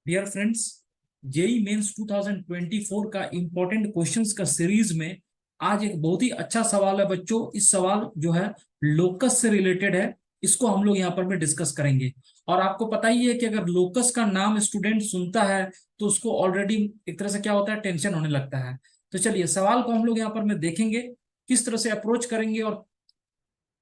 Dear friends, JEE mains 2024 का important questions का series में आज एक बहुत ही अच्छा सवाल है बच्चों। इस सवाल जो है लोकस से रिलेटेड है। इसको हम लोग यहाँ पर में डिस्कस करेंगे। और आपको पता ही है कि अगर लोकस का नाम स्टूडेंट सुनता है तो उसको ऑलरेडी एक तरह से क्या होता है, टेंशन होने लगता है। तो चलिए सवाल को हम लोग यहाँ पर में देखेंगे, किस तरह से अप्रोच करेंगे और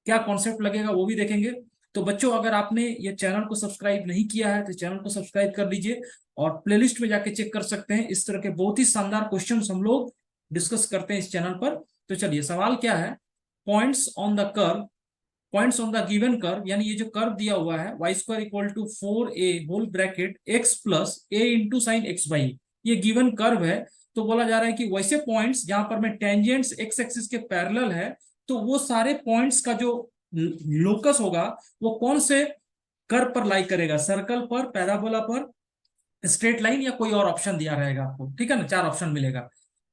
क्या कॉन्सेप्ट लगेगा वो भी देखेंगे। तो बच्चों, अगर आपने ये चैनल को सब्सक्राइब नहीं किया है तो चैनल को सब्सक्राइब कर लीजिए और प्लेलिस्ट में जाके चेक कर सकते हैं। इस तरह के बहुत ही शानदार क्वेश्चंस हम लोग डिस्कस करते हैं इस चैनल पर। तो चलिए, सवाल क्या है। Points on the curve, points on the given curve, यानी ये जो कर्व दिया हुआ है y square equal to 4a whole bracket x plus a into sine x by, ये गिवन कर्व है। तो बोला जा रहा है कि वैसे पॉइंट्स जहां पर में टेंजेंट्स एक्स एक्सिस के पैरेलल है, तो वो सारे पॉइंट्स का जो लोकस होगा वो कौन से कर्व पर लाई करेगा, सर्कल पर, पैराबोला पर, स्ट्रेट लाइन, या कोई और ऑप्शन दिया रहेगा आपको। ठीक है ना, चार ऑप्शन मिलेगा।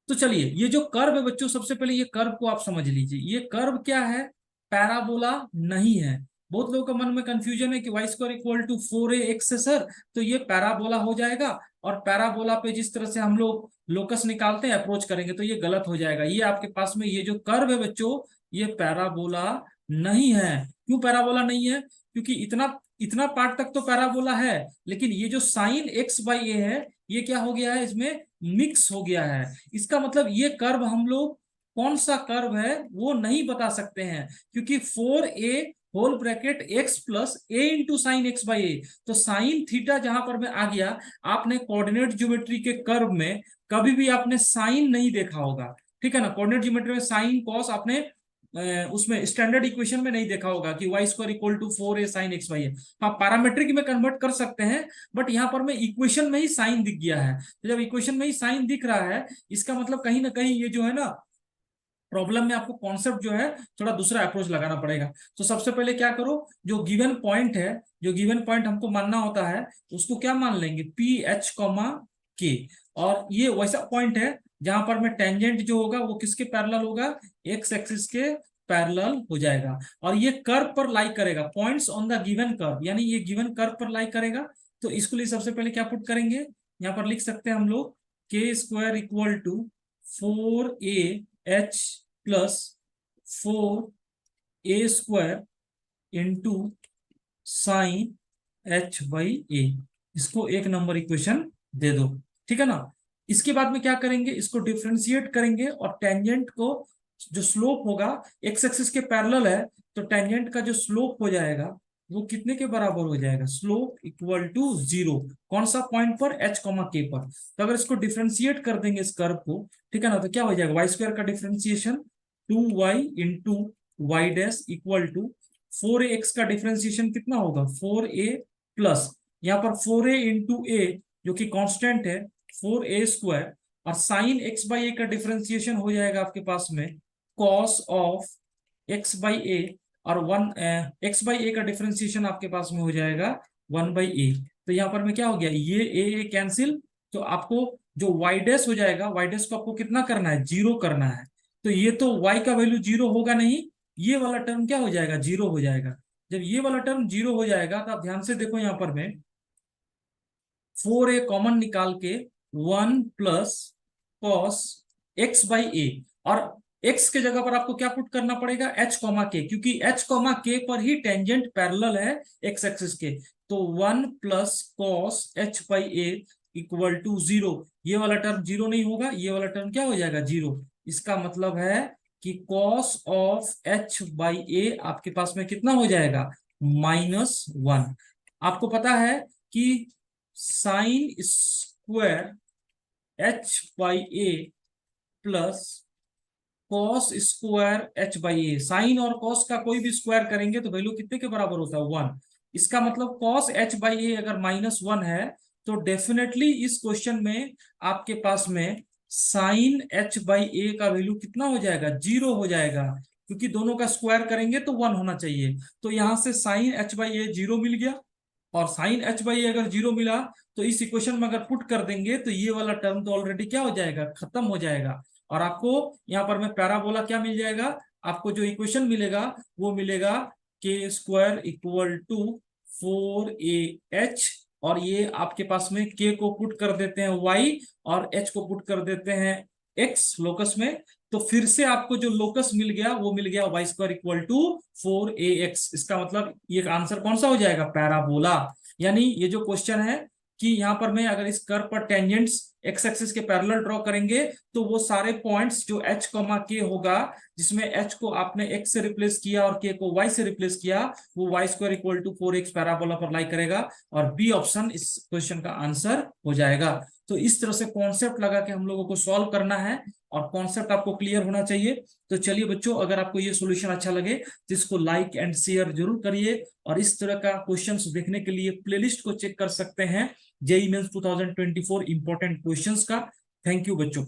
तो चलिए, ये जो कर्व है बच्चों, सबसे पहले ये कर्व को आप समझ लीजिए। ये कर्व क्या है? पैराबोला नहीं है। बहुत लोगों के मन में कंफ्यूजन है कि y square equal to 4ax है सर, तो ये पैराबोला हो जाएगा। और पैराबोला पे जिस तरह से हम लोग लोकस निकालते हैं, अप्रोच करेंगे, तो ये गलत हो जाएगा। ये आपके पास में ये जो कर्व है बच्चों, ये पैराबोला नहीं है। क्यों पैराबोला नहीं है? क्योंकि इतना इतना पार्ट तक तो पैराबोला है, लेकिन ये जो साइन एक्स बाई ए है, ये क्या हो गया है, इसमें मिक्स हो गया है। इसका मतलब ये कर्व हम लोग कौन सा कर्व है वो नहीं बता सकते हैं, क्योंकि 4a whole bracket x plus a into sine x by a, तो साइन थीटा जहां पर में आ गया। आपने कोऑर्डिनेट ज्योमेट्री के कर्व में कभी भी आपने साइन नहीं देखा होगा। ठीक है ना, कोऑर्डिनेट ज्योमेट्री में साइन कॉस आपने उसमें स्टैंडर्ड इक्वेशन में नहीं देखा होगा कि y square equal to 4a sine x by है। हाँ, पैरामेट्रिक में कन्वर्ट कर सकते हैं, बट यहाँ पर में इक्वेशन में ही साइन दिख गया है। तो जब इक्वेशन में ही साइन दिख रहा है, इसका मतलब कहीं ना कहीं ये जो है ना, प्रॉब्लम में आपको कॉन्सेप्ट जो है थोड़ा दूसरा अप्रोच लगाना पड़ेगा। तो सबसे पहले क्या करो, जो गिवन पॉइंट है, जो गिवन पॉइंट हमको मानना होता है, उसको क्या मान लेंगे, पी एच कॉमा के। और ये वैसा पॉइंट है जहां पर में टेंजेंट जो होगा वो किसके पैरेलल होगा, एक्स एक्सिस के पैरेलल हो जाएगा। और ये कर्व पर लाई करेगा, points on the given curve, यानी ये गिवन कर्व पर लाई करेगा। तो इसके लिए सबसे पहले क्या पुट करेंगे, यहाँ पर लिख सकते हैं हम लोग के square equal to 4a h plus 4a² into sine h by a. इसको एक नंबर इक्वेशन दे दो। ठीक है ना। इसके बाद में क्या करेंगे, इसको डिफ्रेंशिएट करेंगे और टेंजेंट को, जो स्लोप होगा, एक्स एक्सिस के पैरेलल है, तो टेंजेंट का जो स्लोप हो जाएगा वो कितने के बराबर हो जाएगा, स्लोप इक्वल टू 0। कौन सा पॉइंट पर, एच कॉमा के पर। तो अगर इसको डिफ्रेंशिएट कर देंगे इस कर्व को, ठीक है ना, तो क्या हो जाएगा, वाई स्क्वायर का differentiation 2y into y dash equal to 4ax का डिफ्रेंशिएशन कितना होगा, 4a प्लस यहाँ पर 4a इंटू ए जो कि कांस्टेंट है, 4a²। और साइन एक्स बाई ए का डिफ्रेंशिएशन हो जाएगा आपके पास में कॉस ऑफ एक्स बाई ए। और एक्स बाई ए का डिफ्रेंशिएशन आपके पास में हो जाएगा 1/a। तो यहाँ पर में क्या हो गया, ये ए कैंसिल, तो आपको जो वाई डैश हो जाएगा, वाई डैश को आपको कितना करना है, 0 करना है। तो ये तो y का वैल्यू 0 होगा नहीं, ये वाला टर्म क्या हो जाएगा, 0 हो जाएगा। जब ये वाला टर्म 0 हो जाएगा तो आप ध्यान से देखो, यहाँ पर में 4a कॉमन निकाल के 1 प्लस कॉस एक्स बाई ए। और x के जगह पर आपको क्या पुट करना पड़ेगा, h कॉमा के, क्योंकि h कॉमा के पर ही टेंजेंट पैरेलल है x एक्सिस के। तो 1 plus cos h by a equal to 0। ये वाला टर्म 0 नहीं होगा, ये वाला टर्म क्या हो जाएगा, 0। इसका मतलब है कि कॉस ऑफ h बाई ए आपके पास में कितना हो जाएगा, -1। आपको पता है कि sine square h by a plus cos square h by a, sine और कॉस का कोई भी स्क्वायर करेंगे तो वैल्यू कितने के बराबर होता है, 1। इसका मतलब कॉस h बाई ए अगर -1 है, तो डेफिनेटली इस क्वेश्चन में आपके पास में साइन h बाई ए का वैल्यू कितना हो जाएगा, 0 हो जाएगा। क्योंकि दोनों का स्क्वायर करेंगे तो 1 होना चाहिए। तो यहां से साइन h बाई ए 0 मिल गया, और साइन h बाई ए अगर 0 मिला, तो इस इक्वेशन में अगर पुट कर देंगे तो ये वाला टर्म तो ऑलरेडी क्या हो जाएगा, खत्म हो जाएगा। और आपको यहाँ पर में पैराबोला क्या मिल जाएगा, आपको जो इक्वेशन मिलेगा वो मिलेगा के square equal to 4a h और ये आपके पास में k को पुट कर देते हैं y और h को पुट कर देते हैं x लोकस में, तो फिर से आपको जो लोकस मिल गया वो मिल गया y square equal to 4ax। इसका मतलब ये आंसर कौन सा हो जाएगा, पैराबोला। यानी ये जो क्वेश्चन है कि यहाँ पर मैं अगर इस कर्व पर टेंजेंट्स एक्स एक्सिस के पैरेलल ड्रॉ करेंगे तो वो सारे पॉइंट्स जो h k होगा, जिसमें h को आपने x से रिप्लेस किया और k को y से रिप्लेस किया, वो y square equal to 4x parabola पर लाई करेगा और बी ऑप्शन इस क्वेश्चन का आंसर हो जाएगा। तो इस तरह से कॉन्सेप्ट लगा के हम लोगों को सॉल्व करना है और कॉन्सेप्ट आपको क्लियर होना चाहिए। तो चलिए बच्चों, अगर आपको ये सॉल्यूशन अच्छा लगे तो इसको लाइक एंड शेयर जरूर करिए और इस तरह का क्वेश्चंस देखने के लिए प्लेलिस्ट को चेक कर सकते हैं जेईई मेंस 2024 इंपॉर्टेंट क्वेश्चंस का। थैंक यू बच्चों।